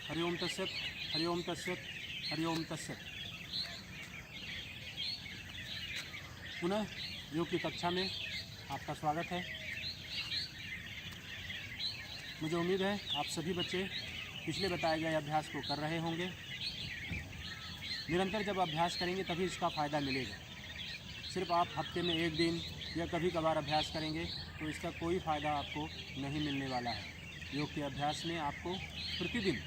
हरि ओम तत्सत, हरि ओम तत्सत, हरि ओम तत्सत। पुनः योग की कक्षा में आपका स्वागत है। मुझे उम्मीद है आप सभी बच्चे पिछले बताए गए अभ्यास को कर रहे होंगे। निरंतर जब अभ्यास करेंगे तभी इसका फ़ायदा मिलेगा। सिर्फ आप हफ्ते में एक दिन या कभी कभार अभ्यास करेंगे तो इसका कोई फ़ायदा आपको नहीं मिलने वाला है। योग के अभ्यास में आपको प्रतिदिन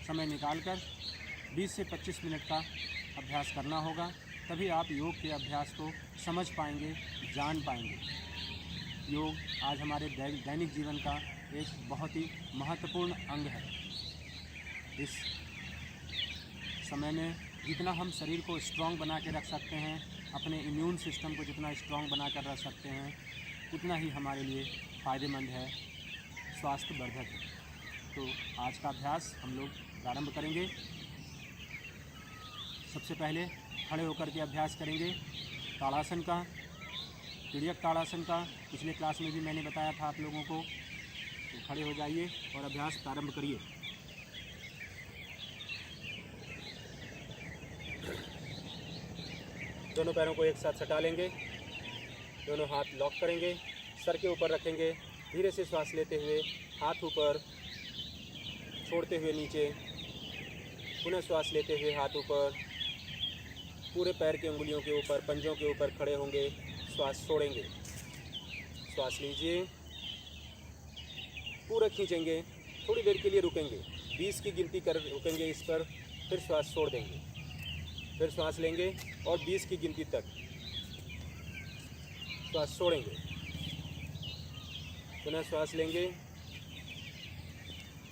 समय निकालकर 20 से 25 मिनट का अभ्यास करना होगा, तभी आप योग के अभ्यास को समझ पाएंगे, जान पाएंगे। योग आज हमारे दैनिक जीवन का एक बहुत ही महत्वपूर्ण अंग है। इस समय में जितना हम शरीर को स्ट्रॉन्ग बना के रख सकते हैं, अपने इम्यून सिस्टम को जितना स्ट्रॉन्ग बना कर रख सकते हैं, उतना ही हमारे लिए फ़ायदेमंद है, स्वास्थ्यवर्धक है। तो आज का अभ्यास हम लोग प्रारंभ करेंगे। सबसे पहले खड़े होकर के अभ्यास करेंगे ताड़ासन का, तिर्यक ताड़ासन का। पिछले क्लास में भी मैंने बताया था आप लोगों को। तो खड़े हो जाइए और अभ्यास प्रारंभ करिए। दोनों पैरों को एक साथ सटा लेंगे, दोनों हाथ लॉक करेंगे, सर के ऊपर रखेंगे। धीरे से श्वास लेते हुए हाथ ऊपर, छोड़ते हुए नीचे, पुनः श्वास लेते हुए हाथ ऊपर, पूरे पैर की उंगलियों के ऊपर, पंजों के ऊपर खड़े होंगे, श्वास छोड़ेंगे। श्वास लीजिए, पूरा खींचेंगे, थोड़ी देर के लिए रुकेंगे, 20 की गिनती कर रुकेंगे इस पर, फिर श्वास छोड़ देंगे। फिर श्वास लेंगे और 20 की गिनती तक श्वास छोड़ेंगे। पुनः श्वास लेंगे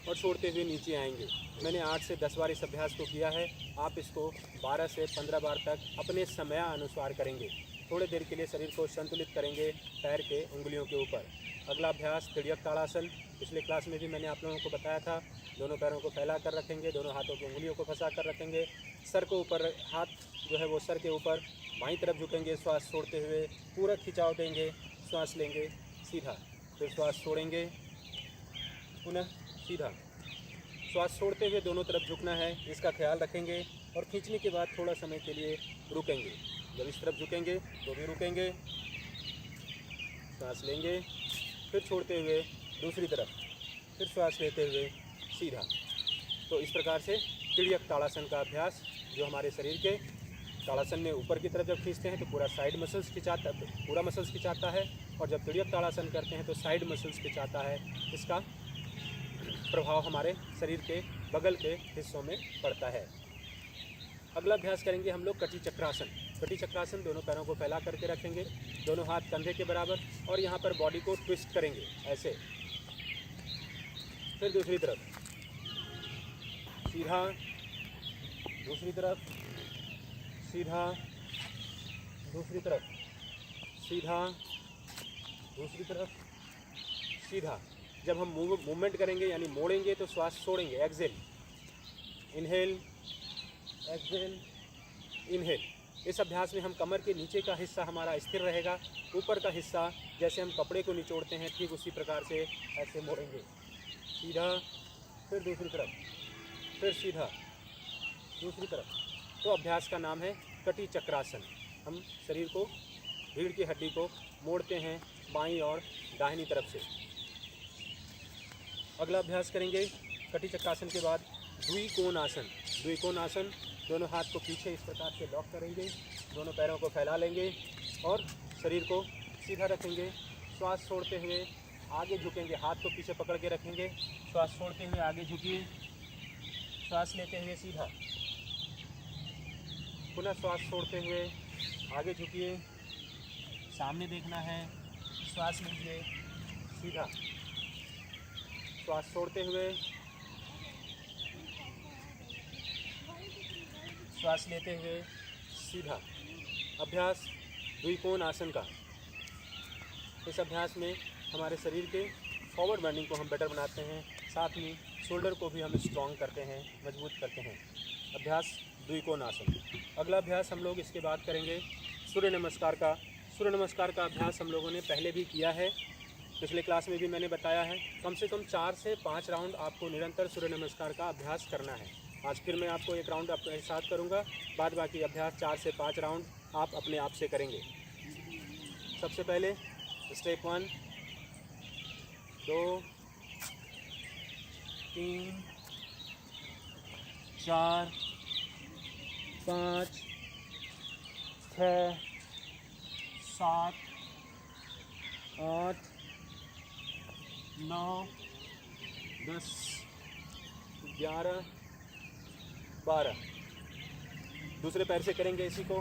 और छोड़ते हुए नीचे आएंगे। मैंने 8 से 10 बार इस अभ्यास को किया है। आप इसको 12 से 15 बार तक अपने समय अनुसार करेंगे। थोड़ी देर के लिए शरीर को संतुलित करेंगे पैर के उंगलियों के ऊपर। अगला अभ्यास तिर्यक ताड़ासन। पिछले क्लास में भी मैंने आप लोगों को बताया था। दोनों पैरों को फैला कर रखेंगे, दोनों हाथों की उंगलियों को फंसा कर रखेंगे, सर को ऊपर, हाथ जो है वो सर के ऊपर, बाईं तरफ झुकेंगे। श्वास छोड़ते हुए पूरा खिंचाव देंगे, श्वास लेंगे सीधा, फिर श्वास छोड़ेंगे, पुनः सीधा। श्वास छोड़ते हुए दोनों तरफ झुकना है, इसका ख्याल रखेंगे। और खींचने के बाद थोड़ा समय के लिए रुकेंगे। जब इस तरफ झुकेंगे तो भी रुकेंगे, श्वास लेंगे, फिर छोड़ते हुए दूसरी तरफ, फिर श्वास लेते हुए सीधा। तो इस प्रकार से तिर्यक ताड़ासन का अभ्यास, जो हमारे शरीर के ताड़ासन में ऊपर की तरफ जब खींचते हैं तो पूरा साइड मसल्स खिंचाता, पूरा मसल्स खिंचाता है, और जब तिर्यक ताड़ासन करते हैं तो साइड मसल्स खिंचाता है। इसका प्रभाव हमारे शरीर के बगल के हिस्सों में पड़ता है। अगला अभ्यास करेंगे हम लोग कटी चक्रासन। कटी चक्रासन, दोनों पैरों को फैला करके रखेंगे, दोनों हाथ कंधे के बराबर, और यहाँ पर बॉडी को ट्विस्ट करेंगे ऐसे। फिर दूसरी तरफ सीधा, दूसरी तरफ सीधा, दूसरी तरफ सीधा, दूसरी तरफ सीधा। जब हम मूवमेंट करेंगे यानी मोड़ेंगे तो श्वास छोड़ेंगे, एक्सहेल, इनहेल, एक्सहेल, इनहेल। इस अभ्यास में हम कमर के नीचे का हिस्सा हमारा स्थिर रहेगा, ऊपर का हिस्सा जैसे हम कपड़े को निचोड़ते हैं ठीक उसी प्रकार से ऐसे मोड़ेंगे। सीधा, फिर दूसरी तरफ, फिर सीधा, दूसरी तरफ। तो अभ्यास का नाम है कटी चक्रासन। हम शरीर को, रीढ़ की हड्डी को मोड़ते हैं बाईं और दाहिनी तरफ से। अगला अभ्यास करेंगे कटी चक्रासन के बाद द्विकोण आसन। द्विकोण आसन, दोनों हाथ को पीछे इस प्रकार से लॉक करेंगे, दोनों पैरों को फैला लेंगे और शरीर को सीधा रखेंगे। श्वास छोड़ते हुए आगे झुकेंगे, हाथ को पीछे पकड़ के रखेंगे, श्वास छोड़ते हुए आगे झुकिए, श्वास लेते हुए सीधा, पुनः श्वास छोड़ते हुए आगे झुकिए, सामने देखना है, श्वास लीजिए सीधा, श्वास छोड़ते हुए श्वास लेते हुए सीधा। अभ्यास द्विकोण आसन का। इस अभ्यास में हमारे शरीर के फॉरवर्ड बेंडिंग को हम बेटर बनाते हैं, साथ में शोल्डर को भी हम स्ट्रॉन्ग करते हैं, मजबूत करते हैं। अभ्यास द्विकोण आसन। अगला अभ्यास हम लोग इसके बाद करेंगे सूर्य नमस्कार का। सूर्य नमस्कार का अभ्यास हम लोगों ने पहले भी किया है। पिछले क्लास में भी मैंने बताया है, कम से कम 4 से 5 राउंड आपको निरंतर सूर्य नमस्कार का अभ्यास करना है। आज फिर मैं आपको एक राउंड अपने साथ करूँगा, बाद बाकी अभ्यास 4 से 5 राउंड आप अपने आप से करेंगे। सबसे पहले स्टेप 1, 2, 3, 4, 5, 6, 7, 8, 9, 10, 11, 12। दूसरे पैर से करेंगे इसी को।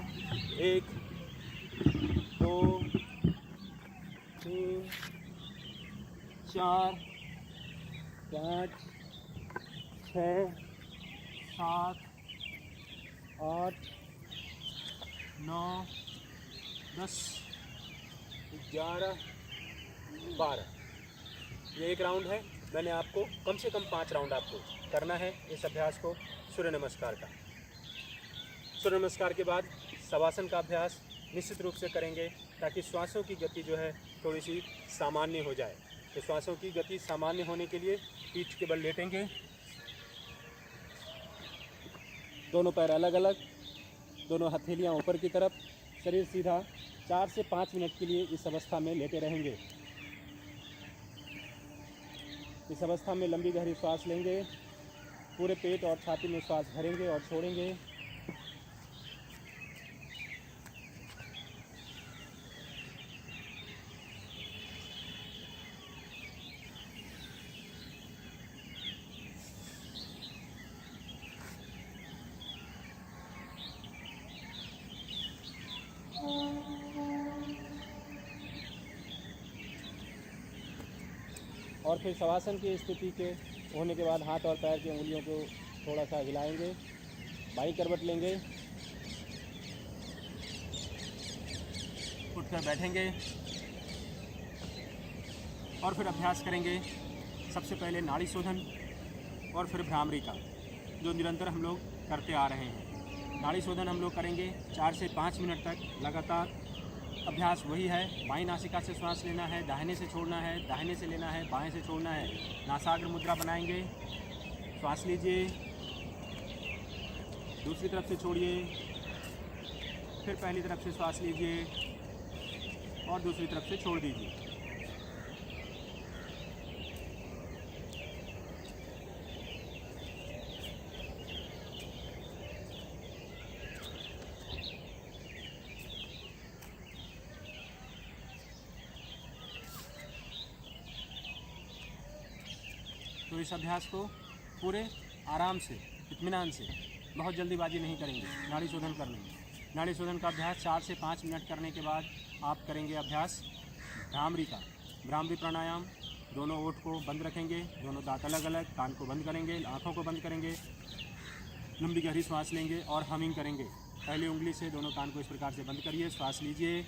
1, 2, 3, 4, 5, 6, 7, 8, 9, 10, 11, 12। ये एक राउंड है। मैंने आपको कम से कम 5 राउंड आपको करना है इस अभ्यास को सूर्य नमस्कार का। सूर्य नमस्कार के बाद शवासन का अभ्यास निश्चित रूप से करेंगे, ताकि श्वासों की गति जो है थोड़ी सी सामान्य हो जाए। तो श्वासों की गति सामान्य होने के लिए पीठ के बल लेटेंगे, दोनों पैर अलग अलग, दोनों हथेलियाँ ऊपर की तरफ, शरीर सीधा। 4 से 5 मिनट के लिए इस अवस्था में लेटे रहेंगे। इस अवस्था में लंबी गहरी सांस लेंगे, पूरे पेट और छाती में सांस भरेंगे और छोड़ेंगे। और फिर शवासन की स्थिति के होने के बाद हाथ और पैर की उंगलियों को थोड़ा सा हिलाएंगे, बाई करवट लेंगे, उठकर बैठेंगे और फिर अभ्यास करेंगे। सबसे पहले नाड़ी शोधन और फिर भ्रामरी का, जो निरंतर हम लोग करते आ रहे हैं। नाड़ी शोधन हम लोग करेंगे 4 से 5 मिनट तक लगातार। अभ्यास वही है, बाईं नासिका से श्वास लेना है, दाहिने से छोड़ना है, दाहिने से लेना है, बाएं से छोड़ना है। नासाग्र मुद्रा बनाएंगे, श्वास लीजिए, दूसरी तरफ से छोड़िए, फिर पहली तरफ से श्वास लीजिए और दूसरी तरफ से छोड़ दीजिए। तो इस अभ्यास को पूरे आराम से, इत्मीनान से, बहुत जल्दीबाजी नहीं करेंगे नाड़ी शोधन करने में। नाड़ी शोधन का अभ्यास 4 से 5 मिनट करने के बाद आप करेंगे अभ्यास भ्रामरी का। भ्रामरी प्राणायाम, दोनों ओठ को बंद रखेंगे, दोनों दांत अलग अलग, कान को बंद करेंगे, आँखों को बंद करेंगे, लंबी गहरी सांस लेंगे और हमिंग करेंगे। पहली उंगली से दोनों कान को इस प्रकार से बंद करिए, श्वास लीजिए,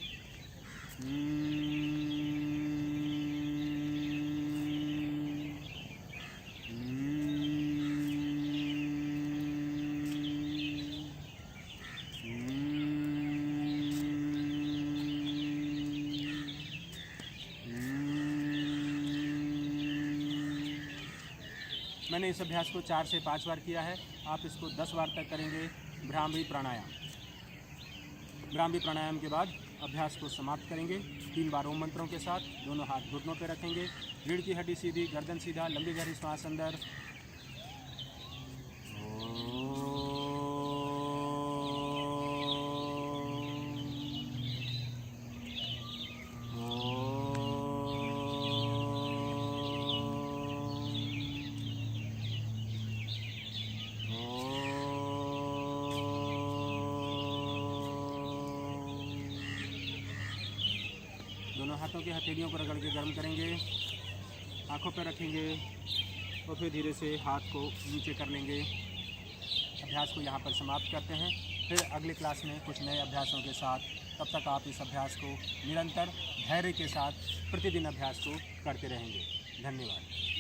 मैंने इस अभ्यास को 4 से 5 बार किया है, आप इसको 10 बार तक करेंगे। भ्रामरी प्राणायाम। भ्रामरी प्राणायाम के बाद अभ्यास को समाप्त करेंगे 3 बार ओम मंत्रों के साथ। दोनों हाथ घुटनों पर रखेंगे, रीढ़ की हड्डी सीधी, गर्दन सीधा, लंबी गहरी सांस अंदर। दोनों हाथों की हथेलियों को रगड़ के गर्म करेंगे, आंखों पर रखेंगे और फिर धीरे से हाथ को नीचे कर लेंगे। अभ्यास को यहाँ पर समाप्त करते हैं। फिर अगले क्लास में कुछ नए अभ्यासों के साथ, तब तक आप इस अभ्यास को निरंतर धैर्य के साथ प्रतिदिन अभ्यास को करते रहेंगे। धन्यवाद।